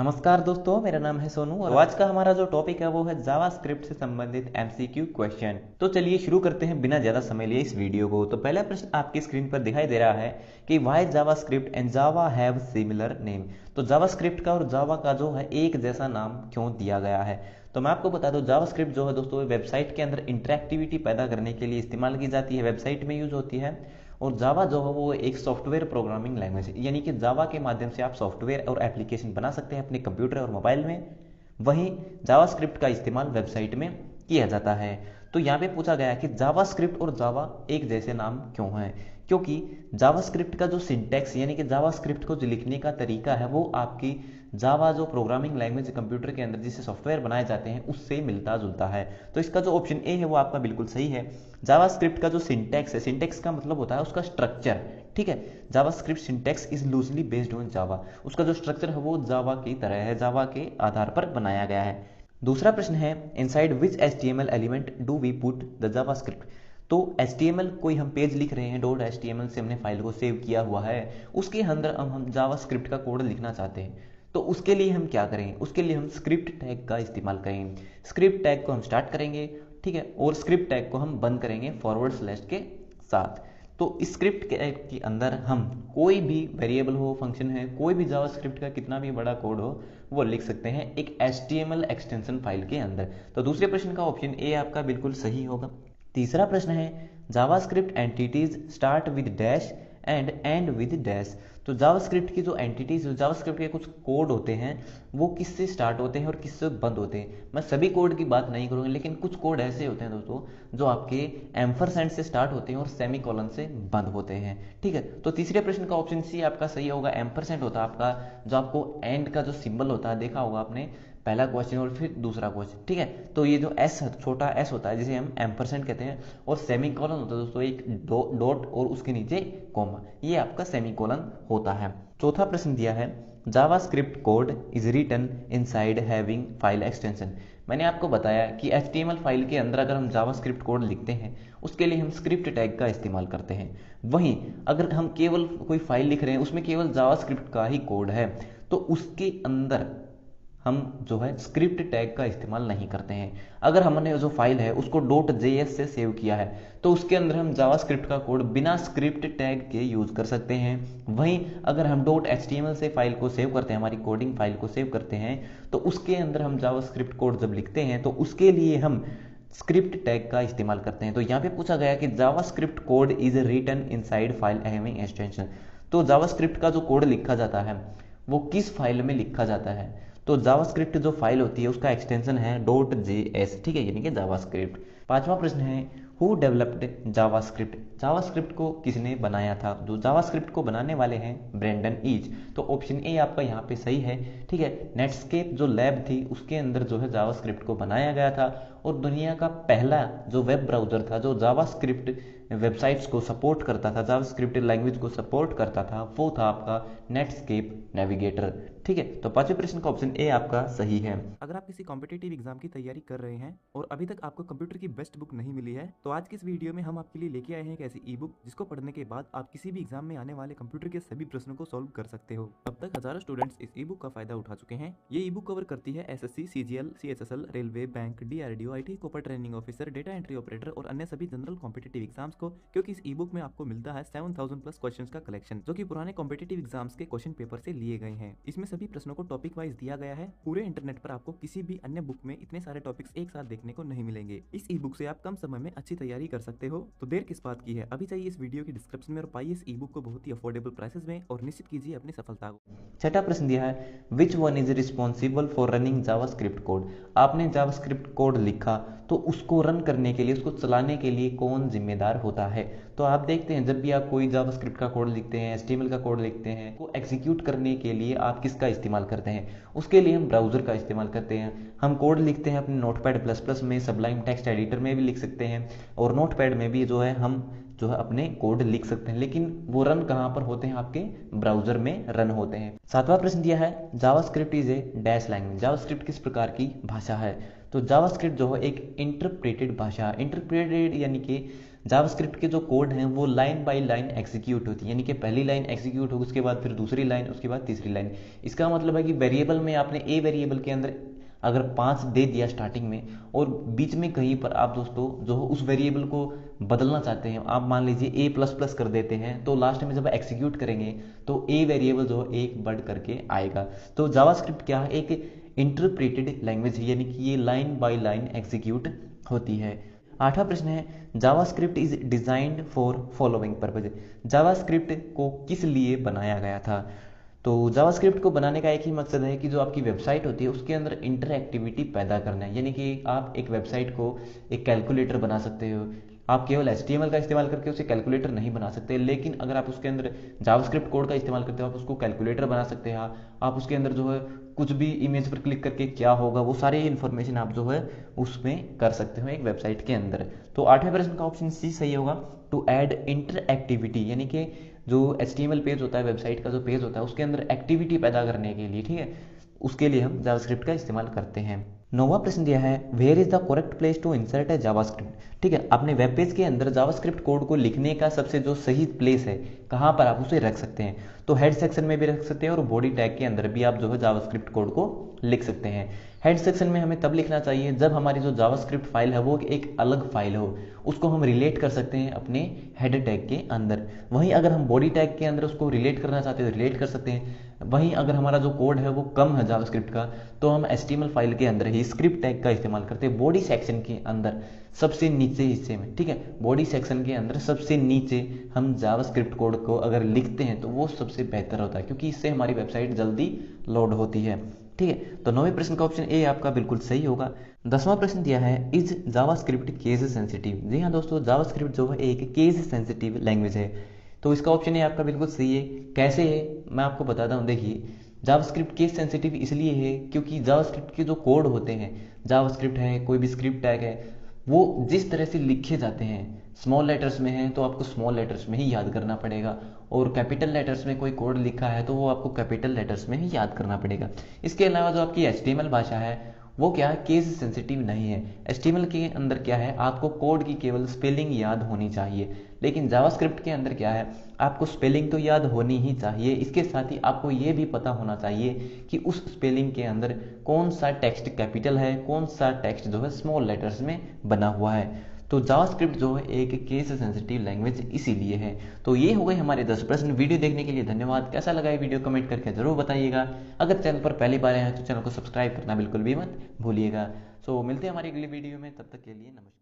नमस्कार दोस्तों, मेरा नाम है सोनू और आज का हमारा जो टॉपिक है वो है जावास्क्रिप्ट से संबंधित एमसीक्यू क्वेश्चन। तो चलिए शुरू करते हैं बिना ज्यादा समय लिए इस वीडियो को। तो पहला प्रश्न आपकी स्क्रीन पर दिखाई दे रहा है कि why JavaScript and Java have similar name. तो जावास्क्रिप्ट का और जावा का जो है एक जैसा नाम क्यों दिया गया है। तो मैं आपको बता दूं, जावास्क्रिप्ट जो है दोस्तों वेबसाइट के अंदर इंटरेक्टिविटी पैदा करने के लिए इस्तेमाल की जाती है, वेबसाइट में यूज होती है। और जावा जो है वो एक सॉफ्टवेयर प्रोग्रामिंग लैंग्वेज है, यानी कि जावा के माध्यम से आप सॉफ्टवेयर और एप्लीकेशन बना सकते हैं अपने कंप्यूटर और मोबाइल में। वहीं जावास्क्रिप्ट का इस्तेमाल वेबसाइट में किया जाता है। तो यहाँ पे पूछा गया है कि जावास्क्रिप्ट और जावा एक जैसे नाम क्यों है। क्योंकि जावास्क्रिप्ट का जो सिंटैक्स यानी कि जावास्क्रिप्ट को जो लिखने का तरीका है वो आपकी जावा जो प्रोग्रामिंग लैंग्वेज कंप्यूटर के अंदर जिससे सॉफ्टवेयर बनाए जाते हैं उससे मिलता जुलता है। तो इसका जो ऑप्शन ए है वो आपका बिल्कुल सही है। जावास्क्रिप्ट का जो सिंटैक्स है, सिंटैक्स का मतलब होता है उसका स्ट्रक्चर, ठीक है। JavaScript syntax is loosely based on Java, उसका जो स्ट्रक्चर है वो जावा की तरह है, जावा के आधार पर बनाया गया है। दूसरा प्रश्न है inside which HTML element do we put the JavaScript. तो HTML कोई हम पेज लिख रहे हैं, डॉट HTML से हमने फाइल को सेव किया हुआ है, उसके अंदर हम जावास्क्रिप्ट का कोड लिखना चाहते हैं। तो उसके लिए हम क्या करें, उसके लिए हम स्क्रिप्ट टैग का इस्तेमाल करेंगे। स्क्रिप्ट टैग को हम स्टार्ट करेंगे, ठीक है, और स्क्रिप्ट टैग को हम बंद करेंगे फॉरवर्ड स्लैश के साथ। तो स्क्रिप्ट के अंदर हम कोई भी वेरिएबल हो, फंक्शन है, कोई भी जावास्क्रिप्ट का कितना भी बड़ा कोड हो वो लिख सकते हैं एक HTML एक्सटेंशन फाइल के अंदर। तो दूसरे प्रश्न का ऑप्शन ए आपका बिल्कुल सही होगा। तीसरा प्रश्न है JavaScript entities start with dash and and with dash. तो जावास्क्रिप्ट की जो एंटिटीज, जावास्क्रिप्ट के कुछ कोड होते हैं वो किससे स्टार्ट होते हैं और किससे बंद होते हैं। मैं सभी कोड की बात नहीं करूंगा, लेकिन कुछ कोड ऐसे होते हैं दोस्तों जो आपके एम्परसेंड से स्टार्ट होते हैं और सेमीकोलन से बंद होते हैं, ठीक है। तो तीसरे प्रश्न का ऑप्शन सी आपका सही होगा। एम्परसेंड होता है आपका जो आपको एंड का जो सिंबल होता है, देखा होगा आपने, पहला क्वेश्चन और फिर दूसरा क्वेश्चन, ठीक है। तो ये जो एस छोटा एस होता है जिसे हम एम्परसेंड कहते हैं, और सेमीकोलन होता है दोस्तों एक डॉट और उसके नीचे कॉमा, ये आपका सेमीकोलन होता है। चौथा प्रश्न दिया है JavaScript code is written inside having file extension. मैंने आपको बताया कि HTML फाइल के अंदर अगर हम जावास्क्रिप्ट कोड लिखते हैं उसके लिए हम स्क्रिप्ट टैग का इस्तेमाल करते हैं। वहीं अगर हम केवल कोई फाइल लिख रहे हैं उसमें केवल जावास्क्रिप्ट का ही कोड है तो उसके अंदर हम जो है स्क्रिप्ट टैग का इस्तेमाल नहीं करते हैं। अगर हमने जो फाइल है उसको .js से सेव किया है तो उसके अंदर हम जावास्क्रिप्ट का कोड बिना स्क्रिप्ट टैग के यूज कर सकते हैं। वहीं अगर हम .html से फाइल को सेव करते हैं, हमारी कोडिंग फाइल को सेव करते हैं, तो उसके अंदर हम जावास्क्रिप्ट कोड जब लिखते हैं तो उसके लिए हम स्क्रिप्ट टैग का इस्तेमाल करते हैं। तो यहाँ पे पूछा गया कि JavaScript code is written inside file having extension. तो जावास्क्रिप्ट का जो कोड लिखा जाता है वो किस फाइल में लिखा जाता है। तो जावास्क्रिप्ट जो फाइल होती है उसका एक्सटेंशन है .js, ठीक है, यानी कि जावास्क्रिप्ट। पांचवा प्रश्न है हु डेवलप्ड जावास्क्रिप्ट। जावास्क्रिप्ट को किसने बनाया था। जो जावास्क्रिप्ट को बनाने वाले हैं ब्रेंडन ईच। तो ऑप्शन ए आपका यहाँ पे सही है, ठीक है। नेटस्केप जो लैब थी उसके अंदर जो है जावास्क्रिप्ट को बनाया गया था, और दुनिया का पहला जो वेब ब्राउजर था जो जावास्क्रिप्ट वेबसाइट्स को सपोर्ट करता था, जावास्क्रिप्ट लैंग्वेज को सपोर्ट करता था, वो था आपका नेटस्केप नेविगेटर, ठीक है। तो पांचवें प्रश्न का ऑप्शन ए आपका सही है। अगर आप किसी कॉम्पिटिटिव एग्जाम की तैयारी कर रहे हैं और अभी तक आपको कंप्यूटर की बेस्ट बुक नहीं मिली है, तो आज की इस वीडियो में हम आपके लिए लेके आए हैं एक ऐसी ई बुक जिसको पढ़ने के बाद आप किसी भी एग्जाम में आने वाले कंप्यूटर के सभी प्रश्नों को सॉल्व कर सकते हो। अब तक हजारों स्टूडेंट्स इस ई बुक का फायदा उठा चुके हैं। ये ई बुक कवर करती है SSC, CGL, CHSL, railway, bank, DRDO, IT, copper training officer, data entry operator और अन्य सभी जनरल कॉम्पिटिटिव एग्जाम्स को, क्योंकि इस ई बुक में आपको मिलता है 7000 प्लस क्वेश्चन का कलेक्शन जो कि पुराने कॉम्पिटिटिव एग्जाम्स के क्वेश्चन पेपर से लिए गए हैं। इसमें सभी प्रश्नों को टॉपिक वाइज दिया गया है। पूरे इंटरनेट पर आपको किसी भी अन्य बुक में इतने सारे टॉपिक्स एक साथ देखने को नहीं मिलेंगे। इस ई बुक से आप कम समय में अच्छी तैयारी कर सकते हो। तो देर किस बात की है, अभी चाहिए इस वीडियो की डिस्क्रिप्शन में और पाइए इस ई बुक को बहुत ही अफोर्डेबल प्राइसेस में और निश्चित कीजिए अपनी सफलता को। छठा प्रश्न दिया है which one is responsible for running JavaScript code. आपने जावास्क्रिप्ट कोड लिखा तो उसको रन करने के लिए, उसको चलाने के लिए कौन जिम्मेदार होता है। तो आप देखते हैं जब भी आप कोई जावास्क्रिप्ट का कोड लिखते हैं, HTML का कोड लिखते हैं, को एग्जीक्यूट करने के लिए आप किसका इस्तेमाल करते हैं। उसके लिए हम ब्राउजर का इस्तेमाल करते हैं। हम कोड लिखते हैं अपने नोटपैड प्लस प्लस में, सबलाइम टेक्स्ट एडिटर में भी लिख सकते हैं, और नोटपैड में भी जो है हम जो है अपने कोड लिख सकते हैं, लेकिन वो रन कहाँ पर होते हैं, आपके ब्राउजर में रन होते हैं। सातवां प्रश्न दिया है JavaScript is a dash language. JavaScript किस प्रकार की भाषा है। तो जावास्क्रिप्ट जो है एक इंटरप्रेटेड भाषा। इंटरप्रेटेड यानी कि जावास्क्रिप्ट के जो कोड हैं वो लाइन बाय लाइन एग्जीक्यूट होती है, यानी कि पहली लाइन एग्जीक्यूट होगी, उसके बाद फिर दूसरी लाइन, उसके बाद तीसरी लाइन। इसका मतलब है कि वेरिएबल में आपने ए वेरिएबल के अंदर अगर 5 दे दिया स्टार्टिंग में, और बीच में कहीं पर आप दोस्तों जो उस वेरिएबल को बदलना चाहते हैं, आप मान लीजिए ए प्लस प्लस कर देते हैं, तो लास्ट में जब एग्जीक्यूट करेंगे तो ए वेरिएबल जो एक बढ़ करके आएगा। तो जावास्क्रिप्ट क्या है, एक इंटरप्रेटेड लैंग्वेज है, यानी कि ये लाइन बाय लाइन एग्जीक्यूट होती है। 8वां प्रश्न है, JavaScript is designed for following purpose. JavaScript को किस लिए बनाया गया था? तो जावास्क्रिप्ट को बनाने का एक ही मकसद है कि जो आपकी वेबसाइट होती है उसके अंदर इंटरएक्टिविटी पैदा करना है, यानी कि आप एक वेबसाइट को एक कैलकुलेटर बना सकते हो। आप केवल HTML का इस्तेमाल करके उसे कैलकुलेटर नहीं बना सकते, लेकिन अगर आप उसके अंदर जावास्क्रिप्ट कोड का इस्तेमाल करते हो आप उसको कैलकुलेटर बना सकते हैं। आप उसके अंदर जो है कुछ भी इमेज पर क्लिक करके क्या होगा वो सारी इन्फॉर्मेशन आप जो है उसमें कर सकते हो एक वेबसाइट के अंदर। तो 8वें प्रश्न का ऑप्शन सी सही होगा, टू ऐड इंटरएक्टिविटी, यानी कि जो HTML पेज होता है, वेबसाइट का जो पेज होता है उसके अंदर एक्टिविटी पैदा करने के लिए, ठीक है, उसके लिए हम जावास्क्रिप्ट का इस्तेमाल करते हैं। 9वां प्रश्न दिया है, where is the correct place to insert a JavaScript. ठीक है, अपने वेब पेज के अंदर जावास्क्रिप्ट कोड को लिखने का सबसे जो सही प्लेस है, कहाँ पर आप उसे रख सकते हैं? तो हेड सेक्शन में भी रख सकते हैं और बॉडी टैग के अंदर भी आप जो है जावास्क्रिप्ट कोड को लिख सकते हैं। हेड सेक्शन में हमें तब लिखना चाहिए जब हमारी जो जावास्क्रिप्ट फाइल है वो एक अलग फाइल हो, उसको हम रिलेट कर सकते हैं अपने हेड टैग के अंदर। वहीं अगर हम बॉडी टैग के अंदर उसको रिलेट करना चाहते हैं तो रिलेट कर सकते हैं। वहीं अगर हमारा जो कोड है वो कम है जावास्क्रिप्ट का, तो हम HTML फाइल के अंदर ही स्क्रिप्ट टैग का इस्तेमाल करते हैं बॉडी सेक्शन के अंदर सबसे नीचे हिस्से में। ठीक है, बॉडी सेक्शन के अंदर सबसे नीचे हम जावास्क्रिप्ट कोड को अगर लिखते हैं तो वो सबसे बेहतर होता है, क्योंकि इससे हमारी वेबसाइट जल्दी लोड होती है। ठीक है, तो 9वें प्रश्न का ऑप्शन ए आपका बिल्कुल सही होगा। 10वां प्रश्न दिया है, इज जावास्क्रिप्ट केस सेंसिटिव। जी हाँ दोस्तों, जावास्क्रिप्ट जो है एक केस सेंसिटिव लैंग्वेज है, तो इसका ऑप्शन ए आपका बिल्कुल सही है। कैसे है मैं आपको बताता हूँ। देखिए, जावास्क्रिप्ट केस सेंसिटिव इसलिए है क्योंकि जावास्क्रिप्ट के जो कोड होते हैं, जावास्क्रिप्ट है, कोई भी स्क्रिप्ट टैग है, वो जिस तरह से लिखे जाते हैं, स्मॉल लेटर्स में है तो आपको स्मॉल लेटर्स में ही याद करना पड़ेगा, और कैपिटल लेटर्स में कोई कोड लिखा है तो वो आपको कैपिटल लेटर्स में ही याद करना पड़ेगा। इसके अलावा जो आपकी HTML भाषा है वो क्या है, केस सेंसिटिव नहीं है। HTML के अंदर क्या है, आपको कोड की केवल स्पेलिंग याद होनी चाहिए, लेकिन जावास्क्रिप्ट के अंदर क्या है, आपको स्पेलिंग तो याद होनी ही चाहिए, इसके साथ ही आपको ये भी पता होना चाहिए कि उस स्पेलिंग के अंदर कौन सा टेक्स्ट कैपिटल है, कौन सा टेक्स्ट जो है स्मॉल लेटर्स में बना हुआ है। तो जावास्क्रिप्ट जो है एक केस सेंसिटिव लैंग्वेज इसीलिए है। तो ये हो गए हमारे 10 प्रश्न। वीडियो देखने के लिए धन्यवाद। कैसा लगा ये वीडियो कमेंट करके जरूर बताइएगा। अगर चैनल पर पहली बार आए हैं तो चैनल को सब्सक्राइब करना बिल्कुल भी मत भूलिएगा। सो मिलते हैं हमारी अगली वीडियो में, तब तक के लिए नमस्कार।